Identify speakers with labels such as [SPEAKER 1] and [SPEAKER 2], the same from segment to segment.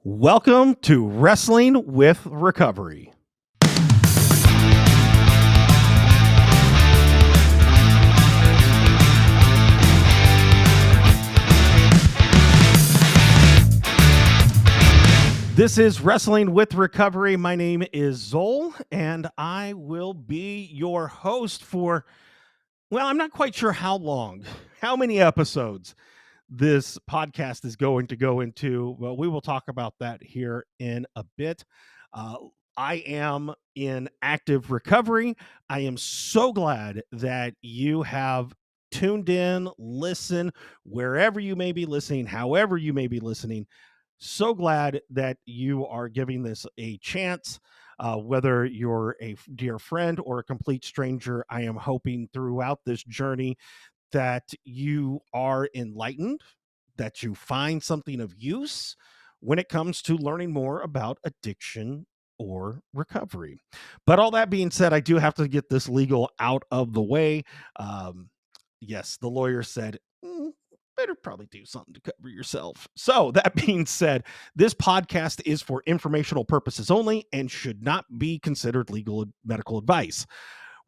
[SPEAKER 1] Welcome to Wrestling with Recovery. This is Wrestling with Recovery. My name is Zol, and I will be your host for, I'm not quite sure how long, how many episodes this podcast is going to go into. Well, we will talk about that here in a bit. I am in active recovery. I am so glad that you have tuned in, listen, wherever you may be listening, however you may be listening. So glad that you are giving this a chance. Whether you're a dear friend or a complete stranger, I am hoping throughout this journey that you are enlightened, that you find something of use when it comes to learning more about addiction or recovery. But all that being said, I do have to get this legal out of the way. Yes, the lawyer said, better probably do something to cover yourself. So, that being said, this podcast is for informational purposes only and should not be considered legal medical advice.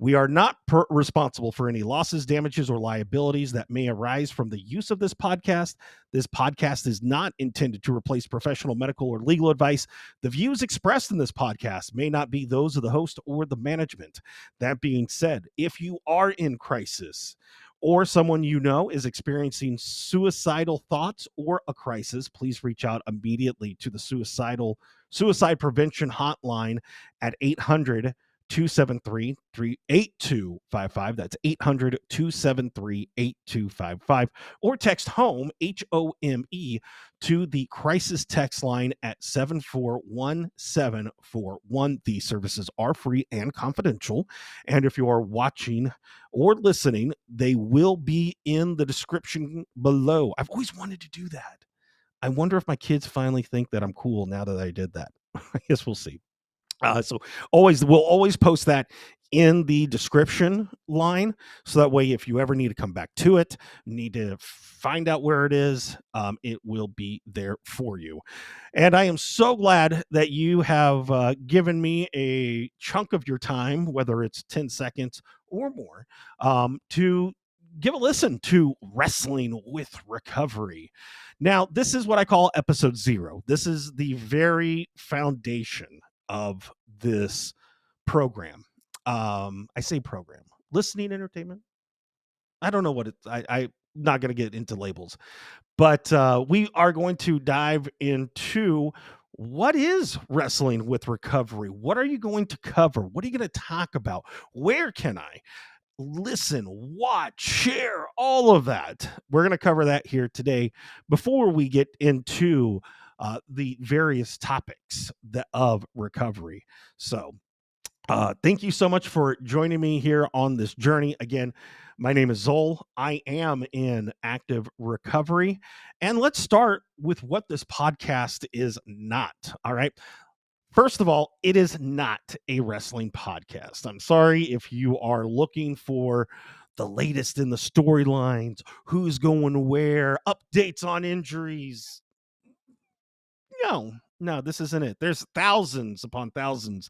[SPEAKER 1] We are not responsible for any losses, damages, or liabilities that may arise from the use of this podcast. This podcast is not intended to replace professional medical or legal advice. The views expressed in this podcast may not be those of the host or the management. That being said, if you are in crisis, or someone you know is experiencing suicidal thoughts or a crisis, please reach out immediately to the Suicide Prevention Hotline at 800 273 8255. That's 800 273 8255. Or text HOME, HOME, to the crisis text line at 741741. These services are free and confidential. And if you are watching or listening, they will be in the description below. I've always wanted to do that. I wonder if my kids finally think that I'm cool now that I did that. I guess we'll see. So we'll always post that in the description line. So that way, if you ever need to come back to it, need to find out where it is, it will be there for you. And I am so glad that you have given me a chunk of your time, whether it's 10 seconds or more, to give a listen to Wrestling with Recovery. Now, this is what I call episode 0. This is the very foundation of this program. I say program, listening entertainment. I don't know what it's. I'm not going to get into labels, but we are going to dive into what is Wrestling with Recovery. What are you going to cover? What are you going to talk about? Where can I listen, watch, share, all of that? We're going to cover that here today before we get into the various topics of recovery. So, thank you so much for joining me here on this journey. Again, my name is Zol. I am in active recovery. And let's start with what this podcast is not. All right. First of all, it is not a wrestling podcast. I'm sorry if you are looking for the latest in the storylines, who's going where, updates on injuries. No, this isn't it. There's thousands upon thousands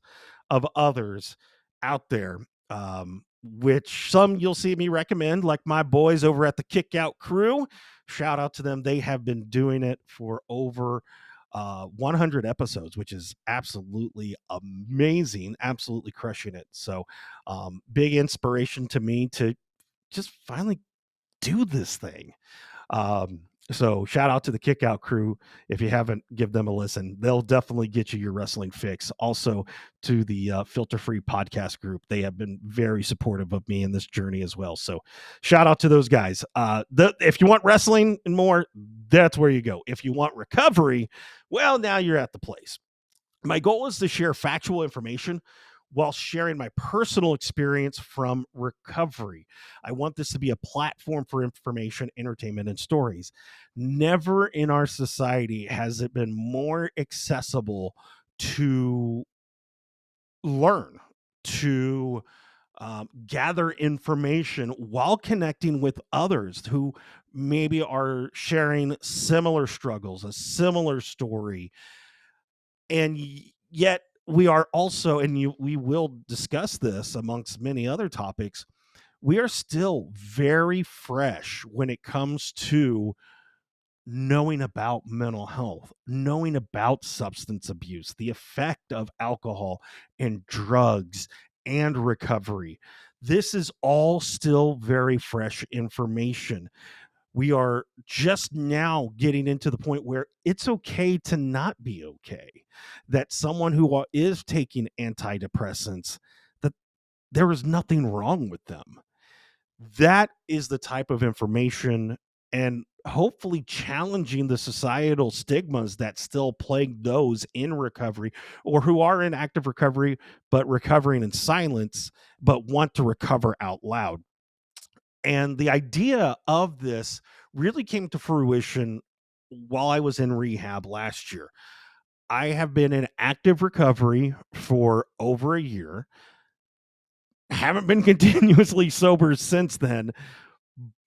[SPEAKER 1] of others out there, which some you'll see me recommend, like my boys over at the Kick Out Crew. Shout out to them. They have been doing it for over 100 episodes, which is absolutely amazing, absolutely crushing it. So big inspiration to me to just finally do this thing. So shout out to the Kick Out Crew. If you haven't, give them a listen. They'll definitely get you your wrestling fix. Also to the Filter Free podcast group. They have been very supportive of me in this journey as well. So shout out to those guys. If you want wrestling and more, that's where you go. If you want recovery, well, now you're at the place. My goal is to share factual information while sharing my personal experience from recovery. I want this to be a platform for information, entertainment, and stories. Never in our society has it been more accessible to learn, to gather information while connecting with others who maybe are sharing similar struggles, a similar story. And yet we are also, and we will discuss this amongst many other topics, we are still very fresh when it comes to knowing about mental health, knowing about substance abuse, the effect of alcohol and drugs and recovery. This is all still very fresh information. We are just now getting into the point where it's okay to not be okay. That someone who is taking antidepressants, that there is nothing wrong with them. That is the type of information, and hopefully challenging the societal stigmas that still plague those in recovery or who are in active recovery but recovering in silence but want to recover out loud. And the idea of this really came to fruition while I was in rehab last year. I have been in active recovery for over a year, haven't been continuously sober since then,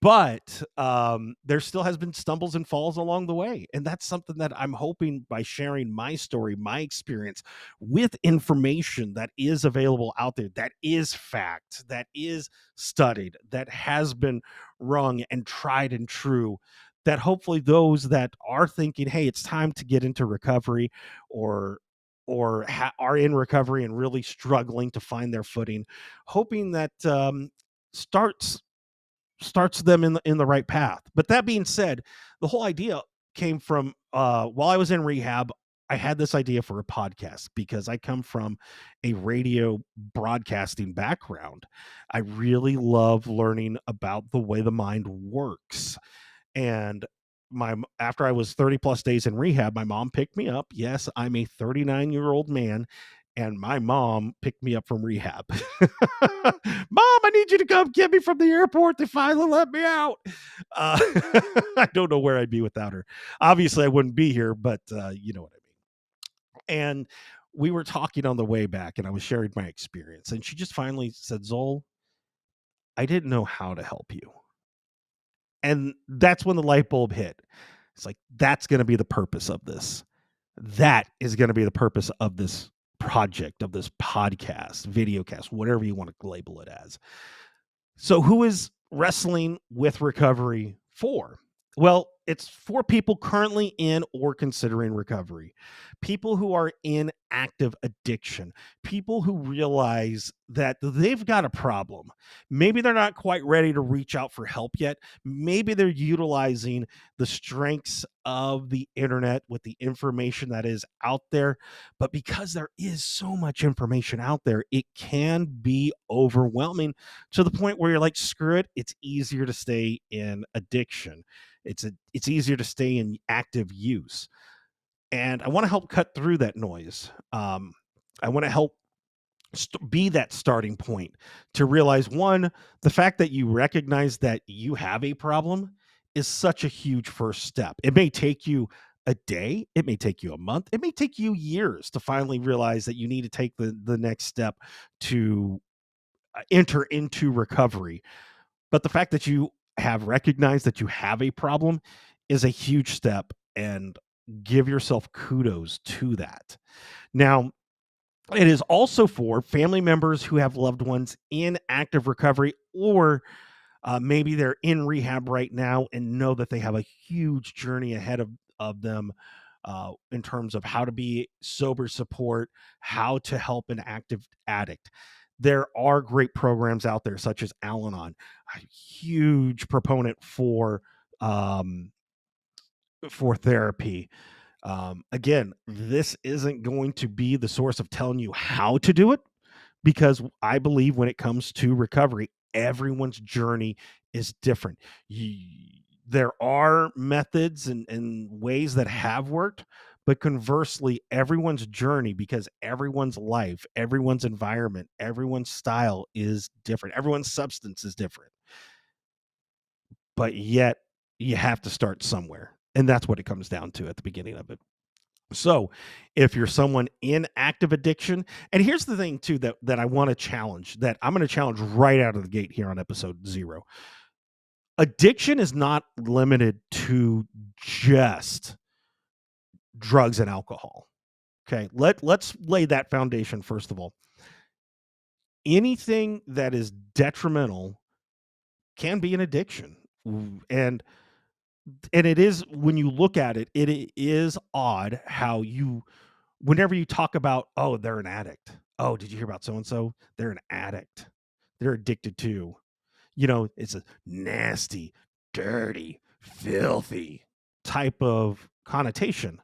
[SPEAKER 1] but there still has been stumbles and falls along the way, and that's something that I'm hoping, by sharing my story, my experience with information that is available out there, that is fact, that is studied, that has been wrung and tried and true, that hopefully those that are thinking, hey, it's time to get into recovery, or are in recovery and really struggling to find their footing, hoping that starts them in the right path. But that being said, the whole idea came from while I was in rehab. I had this idea for a podcast because I come from a radio broadcasting background. I really love learning about the way the mind works. And after I was 30 plus days in rehab, my mom picked me up. Yes, I'm a 39-year-old man, and my mom picked me up from rehab. Mom, I need you to come get me from the airport. They finally let me out. Uh, I don't know where I'd be without her. Obviously, I wouldn't be here, but you know what I mean. And we were talking on the way back, and I was sharing my experience. And she just finally said, Zol, I didn't know how to help you. And that's when the light bulb hit. It's like, that's going to be the purpose of this. That is going to be the purpose of this project, of this podcast, videocast, whatever you want to label it as. So, who is wrestling with recovery for? Well, it's for people currently in or considering recovery, people who are in active addiction, people who realize that they've got a problem. Maybe they're not quite ready to reach out for help yet. Maybe they're utilizing the strengths of the internet with the information that is out there. But because there is so much information out there, it can be overwhelming to the point where you're like, screw it, it's easier to stay in addiction. It's easier to stay in active use. And I want to help cut through that noise. I want to help be that starting point to realize, one, the fact that you recognize that you have a problem is such a huge first step. It may take you a day, it may take you a month, it may take you years to finally realize that you need to take the next step to enter into recovery. But the fact that you have recognized that you have a problem is a huge step, and give yourself kudos to that. Now, it is also for family members who have loved ones in active recovery, or maybe they're in rehab right now and know that they have a huge journey ahead of them in terms of how to be sober support, how to help an active addict. There are great programs out there, such as Al Anon, a huge proponent um, for therapy. Again, this isn't going to be the source of telling you how to do it, because I believe when it comes to recovery, everyone's journey is different. There are methods and ways that have worked, but conversely, everyone's journey, because everyone's life, everyone's environment, everyone's style is different, everyone's substance is different. But yet, you have to start somewhere. And that's what it comes down to at the beginning of it. So, if you're someone in active addiction, and here's the thing too that I want to challenge, that I'm going to challenge right out of the gate here on episode 0. Addiction is not limited to just drugs and alcohol. Okay, let's lay that foundation first of all. Anything that is detrimental can be an addiction. And it is, when you look at it, it is odd how you, whenever you talk about, oh, they're an addict. Oh, did you hear about so and so? They're an addict. They're addicted to. It's a nasty, dirty, filthy type of connotation.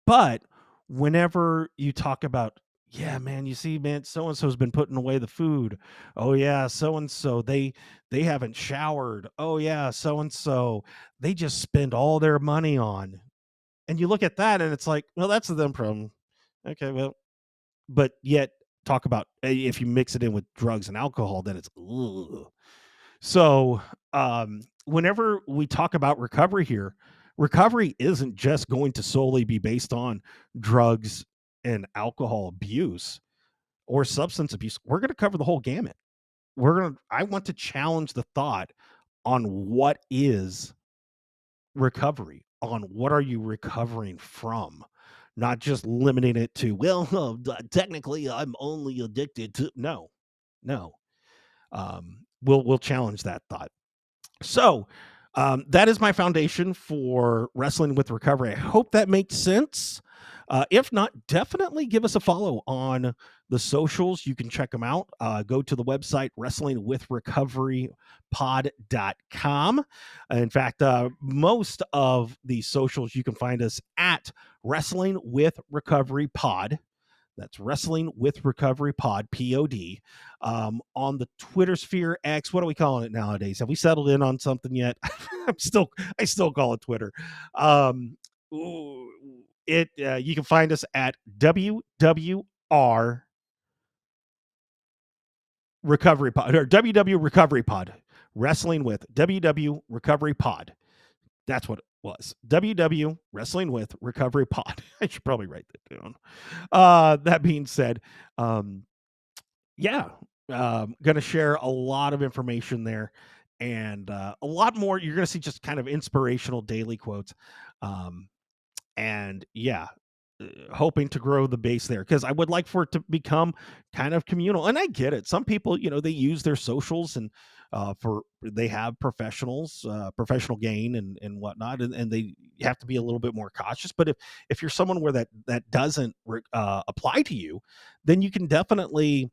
[SPEAKER 1] But whenever you talk about, yeah, man, you see, man, so and so's been putting away the food. Oh yeah, so and so they haven't showered. Oh yeah, so and so they just spend all their money on. And you look at that and it's like, well, that's a them problem. Okay, well, but yet talk about, if you mix it in with drugs and alcohol, then it's ugh. So, whenever we talk about recovery here, recovery isn't just going to solely be based on drugs and alcohol abuse or substance abuse. We're going to cover the whole gamut. I want to challenge the thought on what is recovery, on what are you recovering from, not just limiting it to, well, technically I'm only addicted to, no. We'll challenge that thought. So, that is my foundation for wrestling with recovery. I hope that makes sense. If not, definitely give us a follow on the socials. You can check them out. Go to the website wrestlingwithrecoverypod.com. In fact, most of the socials you can find us at Wrestling with Recovery Pod. That's Wrestling with Recovery Pod, POD. On the Twitter sphere, X, what are we calling it nowadays? Have we settled in on something yet? I still call it Twitter. Um, you can find us at WWR Recovery Pod, or WW Recovery Pod. Wrestling with WW Recovery Pod. That's what it was. WW Wrestling with Recovery Pod. I should probably write that down. That being said, um, yeah, going to share a lot of information there, and a lot more. You're going to see just kind of inspirational daily quotes. Um, and yeah, hoping to grow the base there, because I would like for it to become kind of communal. And I get it, some people, they use their socials, and for they have professionals, professional gain and whatnot, and they have to be a little bit more cautious. But if you're someone where that doesn't apply to you, then you can definitely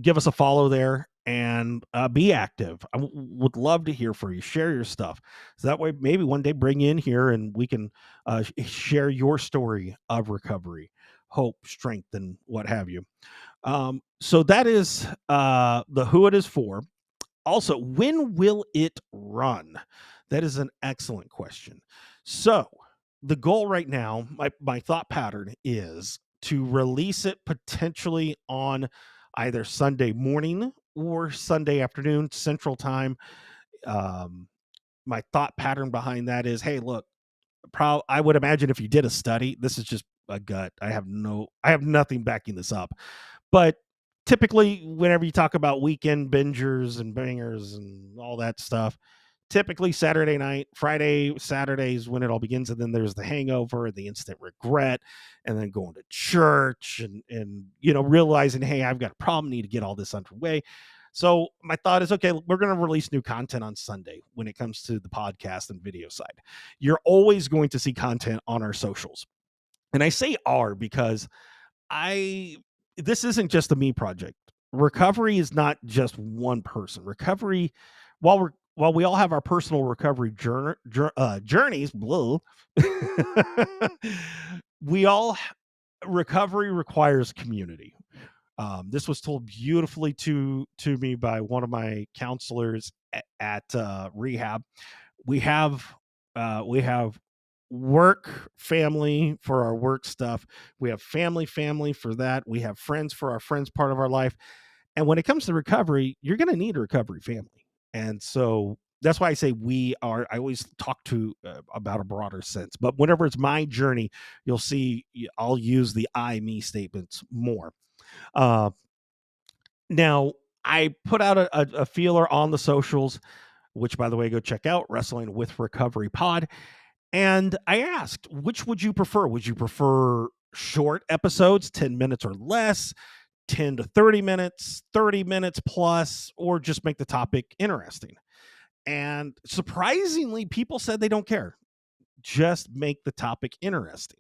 [SPEAKER 1] give us a follow there, and be active. Would love to hear from you. Share your stuff, so that way maybe one day bring you in here and we can share your story of recovery, hope, strength, and what have you. So that is the who it is for. Also, when will it run? That is an excellent question. So, the goal right now, my thought pattern is to release it potentially on either Sunday morning or Sunday afternoon, Central Time. Um, my thought pattern behind that is, hey, look, I would imagine if you did a study, this is just a gut. I have nothing backing this up, but typically, whenever you talk about weekend bingers and bangers and all that stuff, typically Saturday night, Friday, Saturdays when it all begins, and then there's the hangover, the instant regret, and then going to church and realizing, hey, I've got a problem, need to get all this underway. So my thought is, okay, we're going to release new content on Sunday when it comes to the podcast and video side. You're always going to see content on our socials. And I say "are" because I this isn't just a me project. Recovery is not just one person. Recovery, while we all have our personal recovery journeys, blah, we all recovery requires community. This was told beautifully to me by one of my counselors at rehab. We have work family for our work stuff. We have family for that. We have friends for our friends part of our life. And when it comes to recovery, you're going to need a recovery family. And so that's why I say I always talk to about a broader sense, but whenever it's my journey, you'll see I'll use the I me statements more. uh, Now, I put out a feeler on the socials, which, by the way, go check out Wrestling with Recovery Pod. And I asked, which would you prefer? Would you prefer short episodes, 10 minutes or less, 10 to 30 minutes, 30 minutes plus, or just make the topic interesting. And surprisingly, people said they don't care. Just make the topic interesting.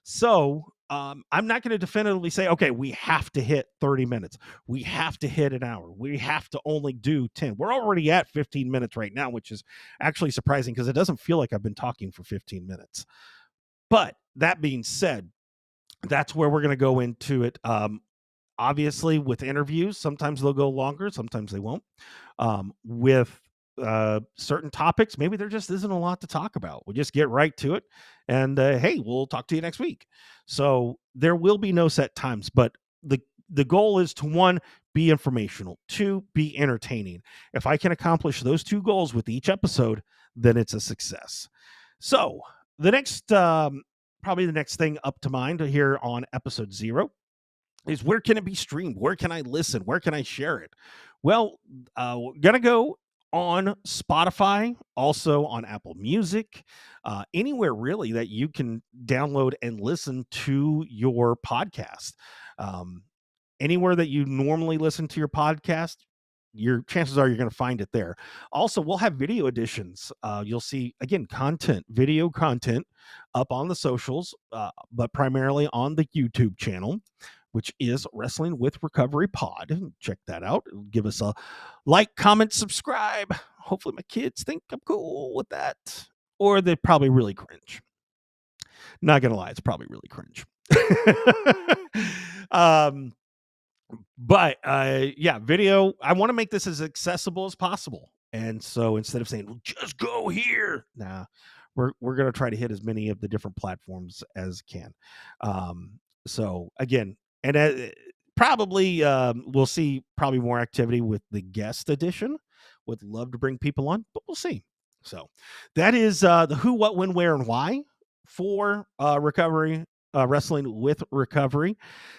[SPEAKER 1] So I'm not going to definitively say, okay, we have to hit 30 minutes. We have to hit an hour. We have to only do 10. We're already at 15 minutes right now, which is actually surprising because it doesn't feel like I've been talking for 15 minutes. But that being said, that's where we're going to go into it. Obviously, with interviews, sometimes they'll go longer, sometimes they won't. With certain topics, maybe there just isn't a lot to talk about. We'll just get right to it. And hey, we'll talk to you next week. So there will be no set times, but the goal is to, one, be informational, two, be entertaining. If I can accomplish those two goals with each episode, then it's a success. So the next, probably the next thing up to mind here on episode 0 is, where can it be streamed? Where can I listen? Where can I share it? Well, we're going to go on Spotify, also on Apple Music, anywhere really that you can download and listen to your podcast. Anywhere that you normally listen to your podcast, your chances are you're going to find it there. Also, we'll have video editions. You'll see, again, video content up on the socials, but primarily on the YouTube channel, which is Wrestling with Recovery Pod. Check that out. Give us a like, comment, subscribe. Hopefully my kids think I'm cool with that. Or they probably really cringe. Not going to lie, it's probably really cringe. But yeah, video, I want to make this as accessible as possible. And so instead of saying, well, just go here, we're going to try to hit as many of the different platforms as can. So again, and probably we'll see probably more activity with the guest edition. Would love to bring people on, but we'll see. So that is the who, what, when, where, and why for recovery, wrestling with recovery.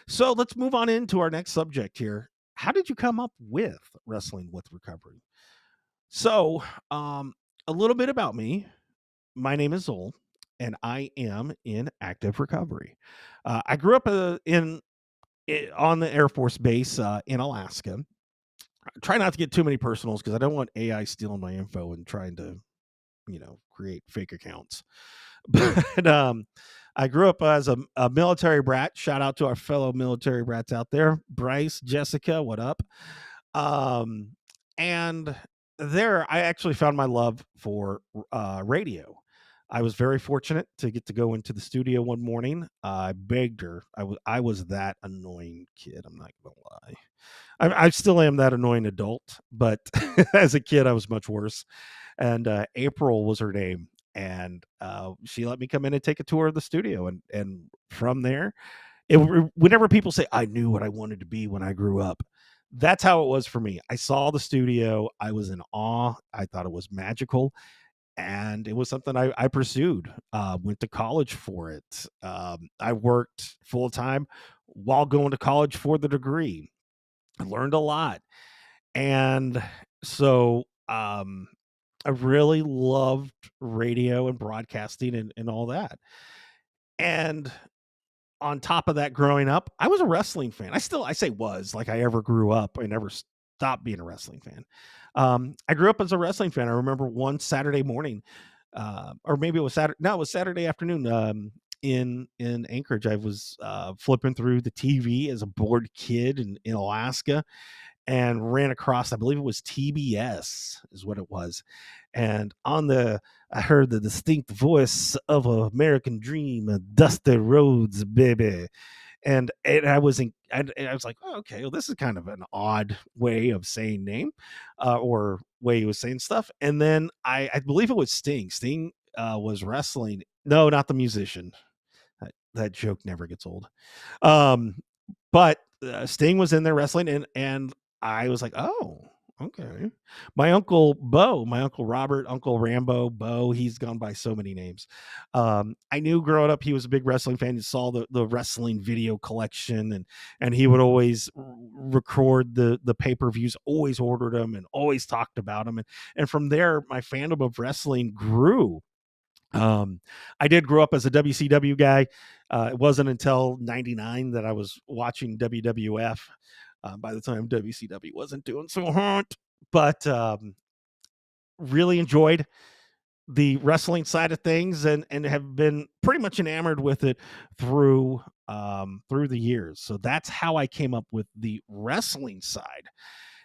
[SPEAKER 1] So let's move on into our next subject here. How did you come up with wrestling with recovery? So a little bit about me. My name is Zol, and I am in active recovery. I grew up on the Air Force Base in Alaska. I try not to get too many personals because I don't want AI stealing my info and trying to, create fake accounts. But I grew up as a military brat. Shout out to our fellow military brats out there. Bryce, Jessica, what up? And there, I actually found my love for radio. I was very fortunate to get to go into the studio one morning. I begged her. I was that annoying kid. I'm not gonna lie. I still am that annoying adult, but as a kid, I was much worse. And April was her name, and she let me come in and take a tour of the studio, and from there, whenever people say I knew what I wanted to be when I grew up, that's how it was for me. I saw the studio, I was in awe. I thought it was magical, and it was something I pursued. Went to college for it. I worked full time while going to college for the degree. I learned a lot, and so I really loved radio and broadcasting and all that. And on top of that, growing up, I was a wrestling fan. I say was, like I ever grew up. I never stopped being a wrestling fan. I grew up as a wrestling fan. I remember one Saturday morning, or maybe it was Saturday. No, it was Saturday afternoon. In Anchorage, I was flipping through the TV as a bored kid in Alaska, and ran across, I believe it was TBS is what it was. And I heard the distinct voice of American Dream, Dusty Rhodes, baby. And I was like, oh, okay, well, this is kind of an odd way of saying name, or way he was saying stuff. And then I believe it was Sting. Sting was wrestling. No, not the musician. That joke never gets old. But Sting was in there wrestling, and I was like, oh, okay. My uncle Robert, Uncle Rambo, Bo, he's gone by so many names. I knew growing up he was a big wrestling fan. He saw the wrestling video collection, and he would always record the pay-per-views, always ordered them, and always talked about them. And from there, my fandom of wrestling grew. Um, I did grow up as a WCW guy. It wasn't until '99 that I was watching WWF. By the time WCW wasn't doing so hot, but really enjoyed the wrestling side of things, and have been pretty much enamored with it through the years. So that's how I came up with the wrestling side.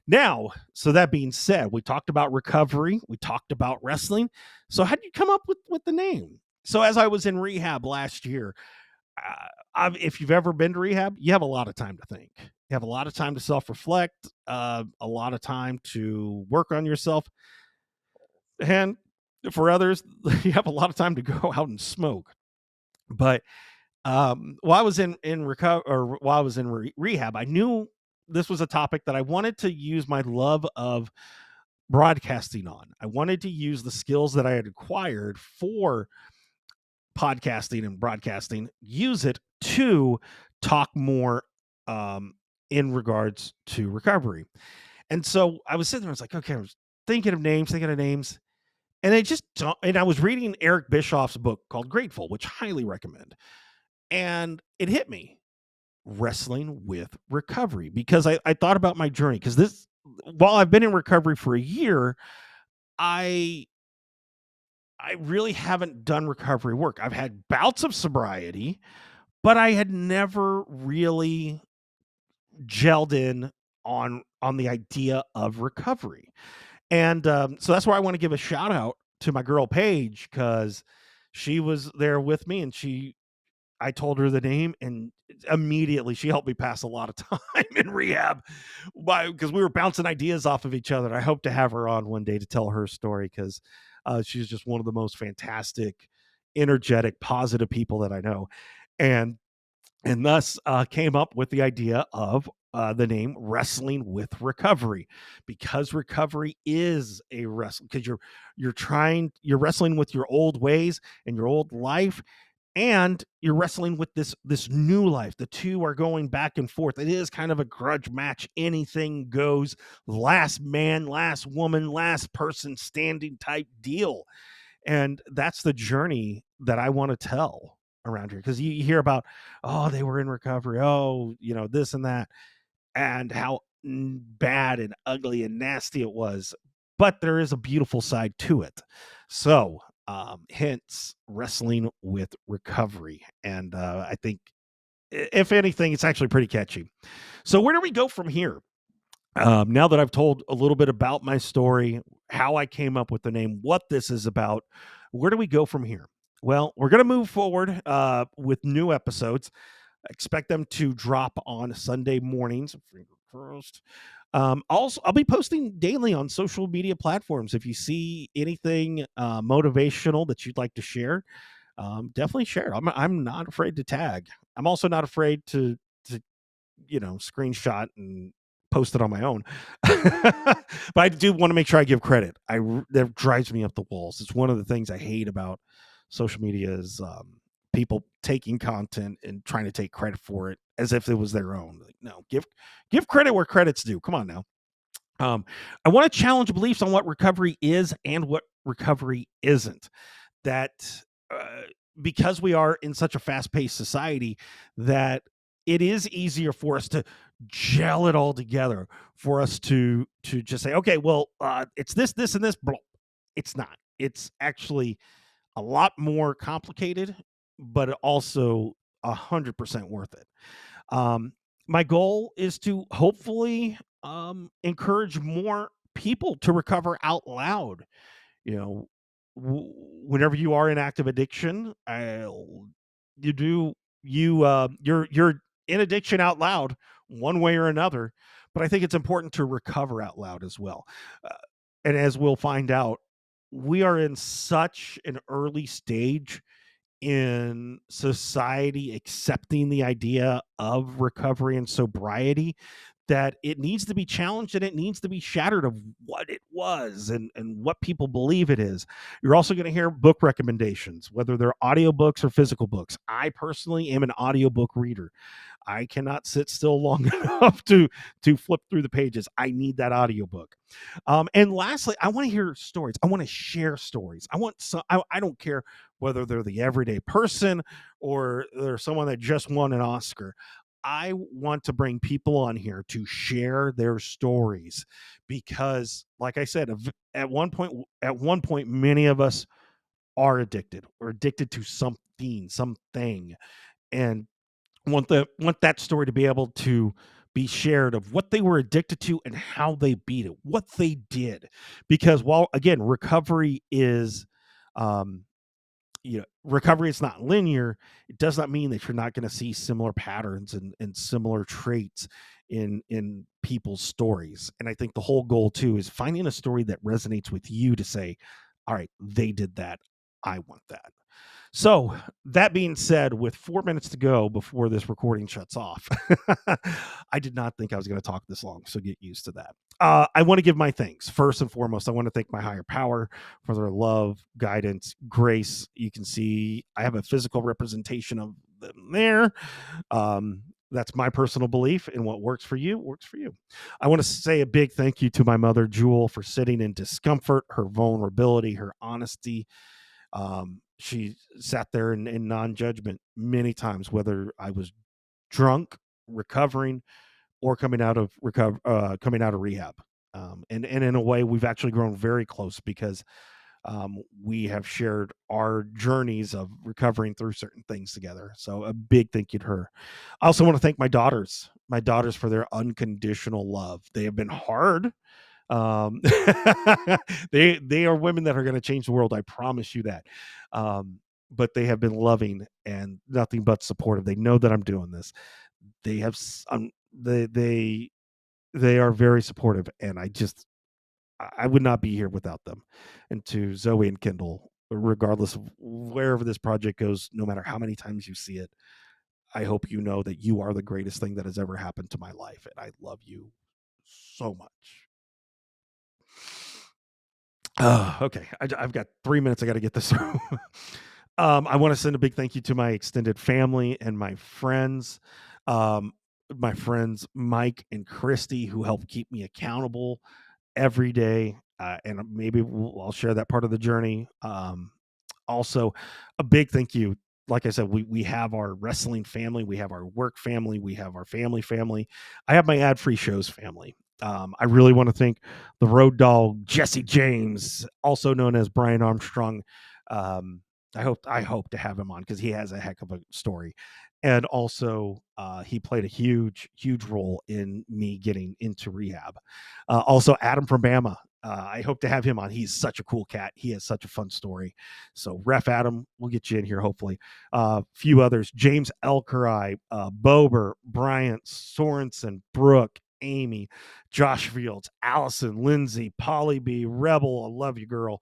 [SPEAKER 1] Now, so that being said, we talked about recovery, we talked about wrestling. So how did you come up with the name? So as I was in rehab last year, if you've ever been to rehab, you have a lot of time to think. You have a lot of time to self-reflect, a lot of time to work on yourself, and for others, you have a lot of time to go out and smoke. But while I was in recover, or while I was in rehab, I knew this was a topic that I wanted to use my love of broadcasting on. I wanted to use the skills that I had acquired for podcasting and broadcasting, use it to talk more um, in regards to recovery. And so I was sitting there, I was like, okay, I was thinking of names, and and I was reading Eric Bischoff's book called Grateful, which I highly recommend. And it hit me, wrestling with recovery, because I thought about my journey. Because while I've been in recovery for a year, I I really haven't done recovery work. I've had bouts of sobriety, but I had never really gelled in on the idea of recovery. And so that's why I want to give a shout out to my girl Paige, because she was there with me, and I told her the name, and immediately she helped me pass a lot of time in rehab, because we were bouncing ideas off of each other. I hope to have her on one day to tell her story, because she's just one of the most fantastic, energetic, positive people that I know, and thus came up with the idea of the name Wrestling with Recovery, because recovery is a wrestle, because you're wrestling with your old ways and your old life, and you're wrestling with this new life. The two are going back and forth. It is kind of a grudge match. Anything goes, last man, last woman, last person standing type deal. And that's the journey that I want to tell around here, because you hear about, oh, they were in recovery, oh, this and that, and how bad and ugly and nasty it was. But there is a beautiful side to it. So hence wrestling with recovery. And I think, if anything, it's actually pretty catchy. So where do we go from here? Now that I've told a little bit about my story, how I came up with the name, what this is about, where do we go from here? Well, we're going to move forward with new episodes. Expect them to drop on Sunday mornings. Finger crossed. Also, I'll be posting daily on social media platforms. If you see anything motivational that you'd like to share, definitely share it. I'm not afraid to tag. I'm also not afraid to screenshot and post it on my own. But I do want to make sure I give credit. That drives me up the walls. It's one of the things I hate about social media is people taking content and trying to take credit for it as if it was their own. Like, no, give credit where credit's due. Come on now. I want to challenge beliefs on what recovery is and what recovery isn't. That uh, because we are in such a fast-paced society, that it is easier for us to gel it all together, for us to just say, okay, well, it's this and this. Blah. It's not. It's actually a lot more complicated, but also 100% worth it. Um, my goal is to hopefully encourage more people to recover out loud. You know, whenever you are in active addiction, you do you're in addiction out loud, one way or another. But I think it's important to recover out loud as well. Uh, and as we'll find out, we are in such an early stage in society accepting the idea of recovery and sobriety, that it needs to be challenged and it needs to be shattered of what it was and what people believe it is. You're also going to hear book recommendations, whether they're audiobooks or physical books. I personally am an audiobook reader. I cannot sit still long enough to flip through the pages. I need that audiobook. And lastly, I want to hear stories. I want to share stories. I don't care whether they're the everyday person or they're someone that just won an Oscar. I want to bring people on here to share their stories because, like I said, at one point, many of us are addicted or addicted to something, and want that story to be able to be shared of what they were addicted to and how they beat it, what they did. Because while again, um, recovery is not linear, it does not mean that you're not going to see similar patterns and similar traits in people's stories. And I think the whole goal too is finding a story that resonates with you to say, all right, they did that. I want that. So, that being said, with 4 minutes to go before this recording shuts off, I did not think I was going to talk this long, so get used to that. I want to give my thanks. First and foremost, I want to thank my higher power for their love, guidance, grace. You can see I have a physical representation of them there. That's my personal belief, and what works for you works for you. I want to say a big thank you to my mother, Jewel, for sitting in discomfort, her vulnerability, her honesty. She sat there in non-judgment many times, whether I was drunk, recovering, or coming out of rehab. And in a way, we've actually grown very close because we have shared our journeys of recovering through certain things together. So a big thank you to her. I also want to thank my daughters for their unconditional love. They have been hard. um they are women that are going to change the world, I promise you that. But they have been loving and nothing but supportive. They know that I'm doing this. They have they are very supportive, and I would not be here without them. And to Zoe and Kendall, regardless of wherever this project goes, no matter how many times you see it, I hope you know that you are the greatest thing that has ever happened to my life, and I love you so much. Okay, I've got 3 minutes. I got to get this through. I want to send a big thank you to my extended family and my friends. Um, my friends Mike and Christy, who help keep me accountable every day. And maybe I'll share that part of the journey. Also, a big thank you. Like I said, we have our wrestling family, we have our work family, we have our family. I have my ad-free shows family. I really want to thank the road dog Jesse James, also known as Brian Armstrong. Um, I hope to have him on because he has a heck of a story, and also he played a huge role in me getting into rehab. Also, Adam from Bama. I hope to have him on. He's such a cool cat. He has such a fun story. So, Ref Adam, we'll get you in here hopefully. A few others: James Elkerai, Bober, Bryant, Sorensen, Brooke, Amy, Josh Fields, Allison, Lindsay, Polly B, Rebel. I love you, girl.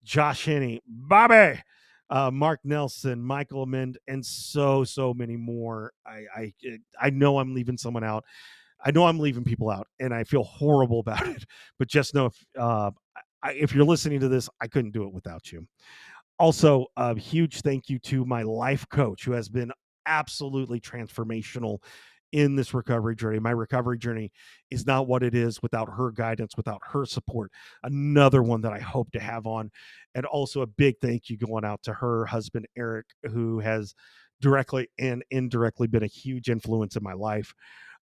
[SPEAKER 1] Josh Henney, Bobby, Mark Nelson, Michael Amend, and so many more. I know I'm leaving someone out. I know I'm leaving people out, and I feel horrible about it. But just know if you're listening to this, I couldn't do it without you. Also, a huge thank you to my life coach who has been absolutely transformational in this recovery journey. My recovery journey is not what it is without her guidance, without her support. Another one that I hope to have on. And also a big thank you going out to her husband, Eric, who has directly and indirectly been a huge influence in my life.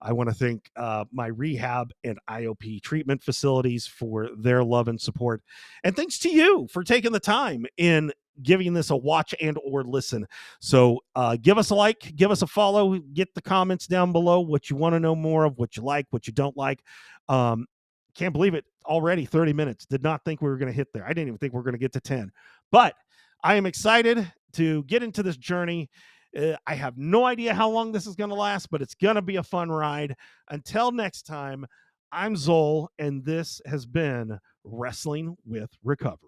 [SPEAKER 1] I want to thank my rehab and IOP treatment facilities for their love and support. And thanks to you for taking the time in giving this a watch and or listen. So give us a like, give us a follow, get the comments down below what you want to know more of, what you like, what you don't like. Um, can't believe it, already 30 minutes. Did not think we were going to hit there. I didn't even think we are going to get to 10. But I am excited to get into this journey. I have no idea how long this is going to last, but it's going to be a fun ride. Until next time, I'm Zol, and this has been Wrestling with Recovery.